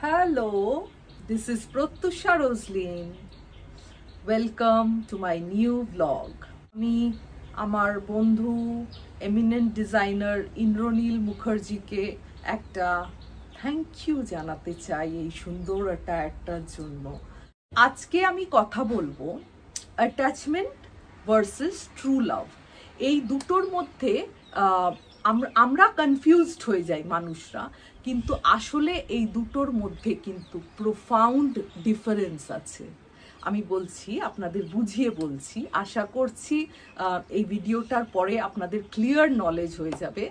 Hello, this is Pratyusha Roslin. Welcome to my new vlog. আমি আমার বন্ধু eminent designer Indranil মুখার্জিকে একটা থ্যাংক ইউ জানাতে চাই এই সুন্দর একটার জন্য। আজকে আমি কথা বলবো অ্যাটাচমেন্ট ভার্সেস ট্রু লাভ। এই দুটোর মধ্যে আমরা কনফিউজড হয়ে যাই মানুষরা, কিন্তু আসলে এই দুটোর মধ্যে কিন্তু প্রোফাউন্ড ডিফারেন্স আছে। আমি বলছি, আপনাদের বুঝিয়ে বলছি, আশা করছি এই ভিডিওটার পরে আপনাদের ক্লিয়ার নলেজ হয়ে যাবে।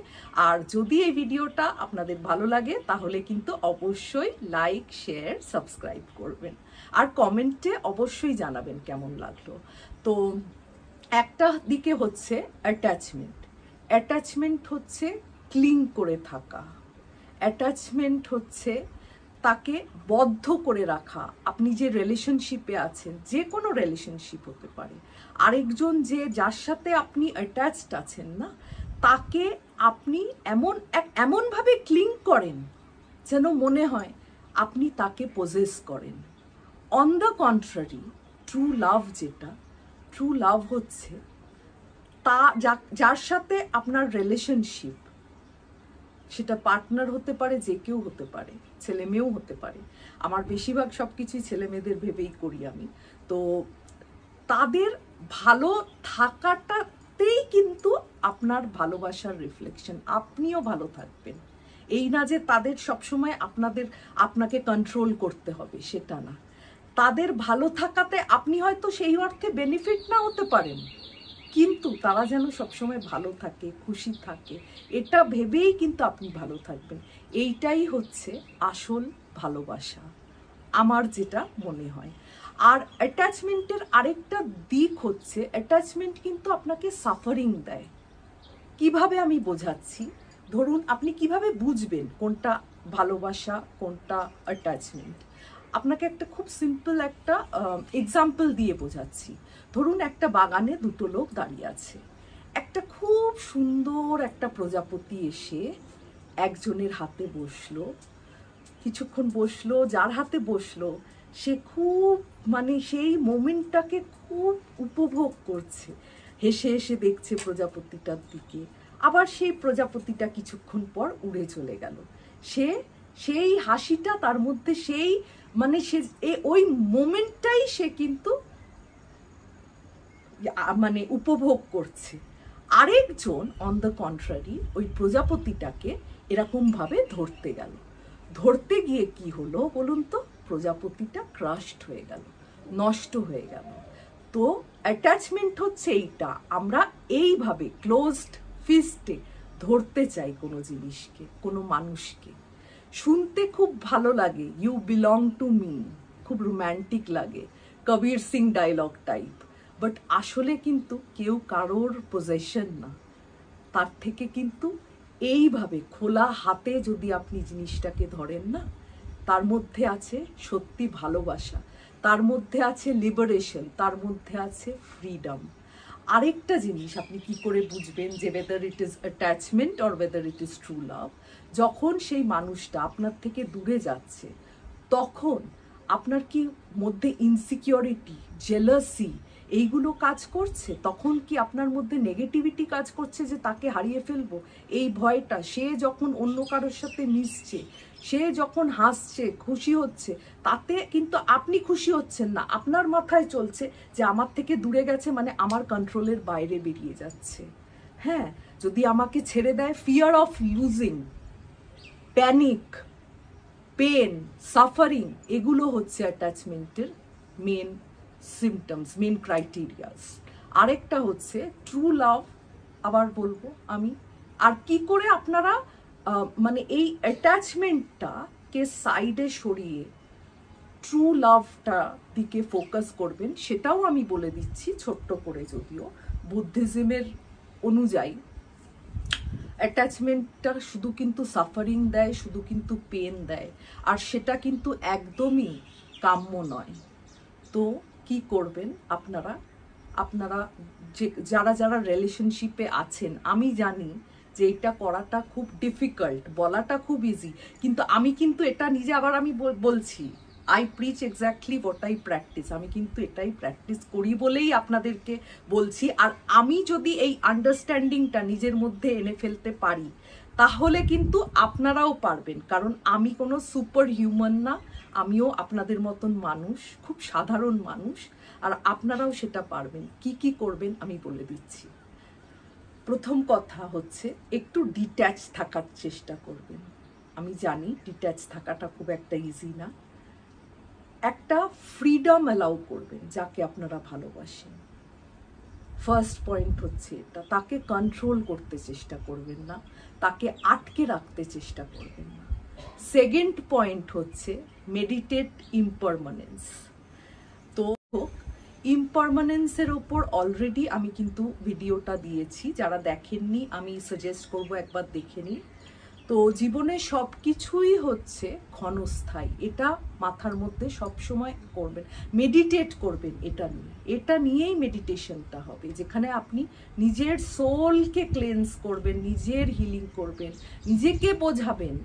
আর যদি এই ভিডিওটা আপনাদের ভালো লাগে তাহলে কিন্তু অবশ্যই লাইক, শেয়ার, সাবস্ক্রাইব করবেন আর কমেন্টে অবশ্যই জানাবেন কেমন লাগলো। তো একটা দিকে হচ্ছে অ্যাটাচমেন্ট। অ্যাটাচমেন্ট হচ্ছে ক্লিং করে থাকা। অ্যাটাচমেন্ট হচ্ছে তাকে বদ্ধ করে রাখা। আপনি যে রিলেশনশিপে আছেন, যে কোনো রিলেশনশিপ হতে পারে, আরেকজন যার সাথে আপনি অ্যাটাচড আছেন না, তাকে আপনি এমনভাবে ক্লিং করেন যেন মনে হয় আপনি তাকে পজেস করেন। On the contrary, true love true love হচ্ছে যার সাথে আপনার রিলেশনশিপ, সেটা পার্টনার হতে পারে, যে কেউ হতে পারে, ছেলে মেয়েও হতে পারে। আমার বেশিরভাগ সব কিছুই ছেলে মেয়েদের ভেবেই করি আমি। তো তাদের ভালো থাকাটাতেই কিন্তু আপনার ভালোবাসার রিফ্লেকশন। আপনিও ভালো থাকবেন, এই না যে তাদের সবসময় আপনাকে কন্ট্রোল করতে হবে, সেটা না। তাদের ভালো থাকাতে আপনি হয়তো সেই অর্থে বেনিফিট না হতে পারেন, কিন্তু তারা যেন সবসময় ভালো থাকে, খুশি থাকে, এটা ভেবেই কিন্তু আপনি ভালো থাকবেন। এইটাই হচ্ছে আসল ভালোবাসা, আমার যেটা মনে হয়। আর অ্যাটাচমেন্টের আরেকটা দিক হচ্ছে, অ্যাটাচমেন্ট কিন্তু আপনাকে সাফারিং দেয়। কিভাবে আমি বোঝাচ্ছি, ধরুন আপনি কিভাবে বুঝবেন কোনটা ভালোবাসা কোনটা অ্যাটাচমেন্ট। আপনাকে একটা খুব সিম্পল একটা এক্সাম্পল দিয়ে বোঝাচ্ছি। ধরুন একটা বাগানে দুটো লোক দাঁড়িয়ে আছে। একটা খুব সুন্দর একটা প্রজাপতি এসে একজনের হাতে বসলো, কিছুক্ষণ বসলো। যার হাতে বসলো সে খুব সেই মোমেন্টটাকে খুব উপভোগ করছে, হেসে হেসে দেখছে প্রজাপতিটার দিকে। আবার সেই প্রজাপতিটা কিছুক্ষণ পর উড়ে চলে গেল। সেই হাসিটা তার মধ্যে, সে ওই মোমেন্টটাই সে কিন্তু উপভোগ করছে। আরেকজন অন দ্য কন্ট্রারি ওই প্রজাপতিটাকে এরকম ভাবে ধরতে গিয়ে কি হলো বলুন তো, প্রজাপতিটা ক্রাশড হয়ে গেল, নষ্ট হয়ে গেল। তো অ্যাটাচমেন্ট হচ্ছে এইটা, আমরা এইভাবে ক্লোজড ফিস্টে ধরতে চাই কোনো জিনিসকে, কোনো মানুষকে। শুনতে খুব ভালো লাগে, ইউ বিলং টু মি, খুব রোম্যান্টিক লাগে, Kabir Singh dialogue type. But আসলে কিন্তু কেউ কারোর পজেশন না। তার থেকে কিন্তু এইভাবে খোলা হাতে যদি আপনি জিনিসটাকে ধরেন না, তার মধ্যে আছে সত্যি ভালোবাসা, তার মধ্যে আছে লিবারেশন, তার মধ্যে আছে ফ্রিডম। আরেকটা জিনিস আপনি কি করে বুঝবেন যে weather it is attachment or weather it is true love, যখন সেই মানুষটা আপনার থেকে দূরে যাচ্ছে, তখন আপনার কি মধ্যে ইনসিকিউরিটি, জেলাসি এইগুলো কাজ করছে? তখন কি আপনার মধ্যে নেগেটিভিটি কাজ করছে যে তাকে হারিয়ে ফেলবো, এই ভয়টা? সে যখন অন্য কারোর সাথে মিশছে, সে যখন হাসছে, খুশি হচ্ছে, তাতে কিন্তু আপনি খুশি হচ্ছেন না। আপনার মাথায় চলছে যে আমার থেকে দূরে গেছে মানে আমার কন্ট্রোলের বাইরে বেরিয়ে যাচ্ছে। হ্যাঁ, যদি আমাকে ছেড়ে দেয়, fear of losing, panic, pain, suffering, এগুলো হচ্ছে অ্যাটাচমেন্টের মেন সিমটমস, মেন ক্রাইটেরিয়াস। আরেকটা হচ্ছে ট্রু লাভ। আবার বলবো আমি, আর কি করে আপনারা এই অ্যাটাচমেন্টটাকে সাইডে সরিয়ে ট্রু লাভটা দিকে ফোকাস করবেন, সেটাও আমি বলে দিচ্ছি ছোট্ট করে। যদিও বুদ্ধিজমের অনুযায়ী অ্যাটাচমেন্টটা শুধু কিন্তু সাফারিং দেয়, শুধু কিন্তু পেন দেয়, আর সেটা কিন্তু একদমই কাম্য নয়। তো কি করবেন আপনারা যারা রিলেশনশিপে আছেন, আমি জানি যে এটা করাটা খুব ডিফিকাল্ট, বলাটা খুব ইজি, কিন্তু আমি কিন্তু এটা নিজে আবার আমি বলছি, I preach exactly what I practice. আমি কিন্তু এটাই প্র্যাকটিস করি বলেই আপনাদেরকে বলছি। আর আমি যদি এই আন্ডারস্ট্যান্ডিংটা নিজের মধ্যে এনে ফেলতে পারি, তাহলে কিন্তু আপনারাও পারবেন। কারণ আমি কোনো সুপার হিউম্যান না, আমিও আপনাদের মতন মানুষ, খুব সাধারণ মানুষ। আর আপনারাও সেটা পারবেন। কি কি করবেন আমি বলে দিচ্ছি। প্রথম কথা হচ্ছে একটু ডিট্যাচ থাকার চেষ্টা করবেন। আমি জানি ডিট্যাচ থাকাটা খুব একটা ইজি না। একটা ফ্রিডম অ্যালাউ করবেন যাকে আপনারা ভালোবাসেন। ফার্স্ট পয়েন্ট হচ্ছে এটা। তাকে কন্ট্রোল করতে চেষ্টা করবেন না, তাকে আটকে রাখতে চেষ্টা করবেন না। সেকেন্ড পয়েন্ট হচ্ছে মেডিটেট ইমপারমানেন্স। তো ইমপারমানেন্সের ওপর অলরেডি আমি কিন্তু ভিডিওটা দিয়েছি, যারা দেখেননি আমি সাজেস্ট করব একবার দেখে নিন। তো জীবনে সব কিছুই হচ্ছে ক্ষণস্থায়ী, এটা মাথার মধ্যে সবসময় করবেন। মেডিটেট করবেন এটা নিয়েই মেডিটেশনটা হবে, যেখানে আপনি নিজের সোলকে ক্লেন্স করবেন, নিজের হিলিং করবেন, নিজেকে বোঝাবেন।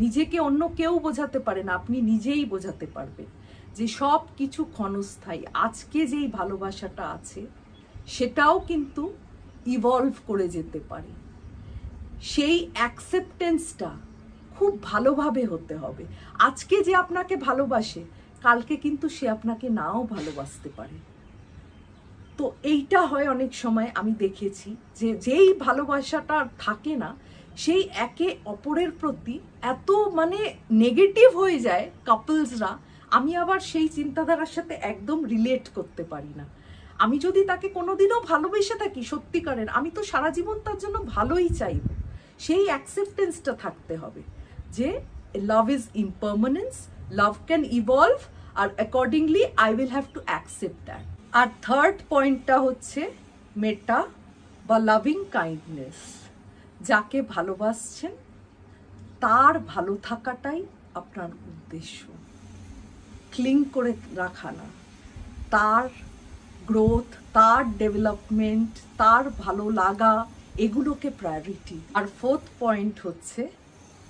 নিজেকে অন্য কেউ বোঝাতে পারে না, আপনি নিজেই বোঝাতে পারবেন যে সব কিছু ক্ষণস্থায়ী। আজকে যেই ভালোবাসাটা আছে সেটাও কিন্তু ইভলভ করে যেতে পারে। সেই অ্যাকসেপ্টেন্সটা খুব ভালোভাবে হতে হবে। আজকে যে আপনাকে ভালোবাসে, কালকে কিন্তু সে আপনাকে নাও ভালোবাসতে পারে। তো এইটা হয় অনেক সময়, আমি দেখেছি যে যেই ভালোবাসাটা থাকে না, সেই একে অপরের প্রতি এত মানে নেগেটিভ হয়ে যায় কাপলসরা। আমি আবার সেই চিন্তাধারার সাথে একদম রিলেট করতে পারি না। আমি যদি তাকে কোনোদিনও ভালোবেসে থাকি সত্যিকারের, আমি তো সারা জীবন তার জন্য ভালোই চাইব। সেই অ্যাকসেপ্টেন্সটা থাকতে হবে যে love is impermanence, love can evolve, আর accordingly I will have to accept that. আর থার্ড পয়েন্টটা হচ্ছে মেটা বা লাভিং কাইন্ডনেস। যাকে ভালোবাসছেন তার ভালো থাকাটাই আপনার উদ্দেশ্য, ক্লিং করে রাখা না। তার গ্রোথ, তার ডেভেলপমেন্ট, তার ভালো লাগা, এগুলোকে প্রায়োরিটি। আর ফোর্থ পয়েন্ট হচ্ছে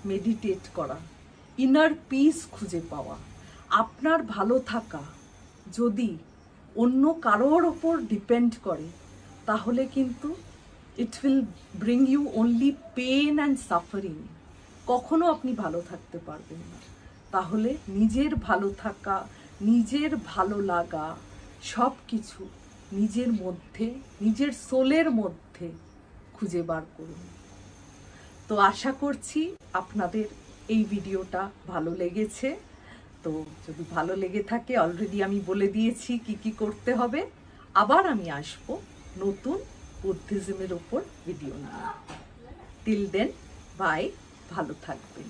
মেডিটেট করা, ইনার পিস খুঁজে পাওয়া। আপনার ভালো থাকা যদি অন্য কারোর ওপর ডিপেন্ড করে, তাহলে কিন্তু it will bring you only pain and suffering. কখনো আপনি ভালো থাকতে পারবেন না। তাহলে নিজের ভালো থাকা, নিজের ভালো লাগা সব কিছু নিজের মধ্যে, নিজের সোলের মধ্যে খুঁজে বার করুন। তো আশা করছি আপনাদের এই ভিডিওটা ভালো লেগেছে। তো যদি ভালো লেগে থাকে, অলরেডি আমি বলে দিয়েছি কি কি করতে হবে। আবার আমি আসব নতুন বুদ্ধিজমের ওপর ভিডিও নিয়ে। টিল দেন, বাই, ভালো থাকবেন।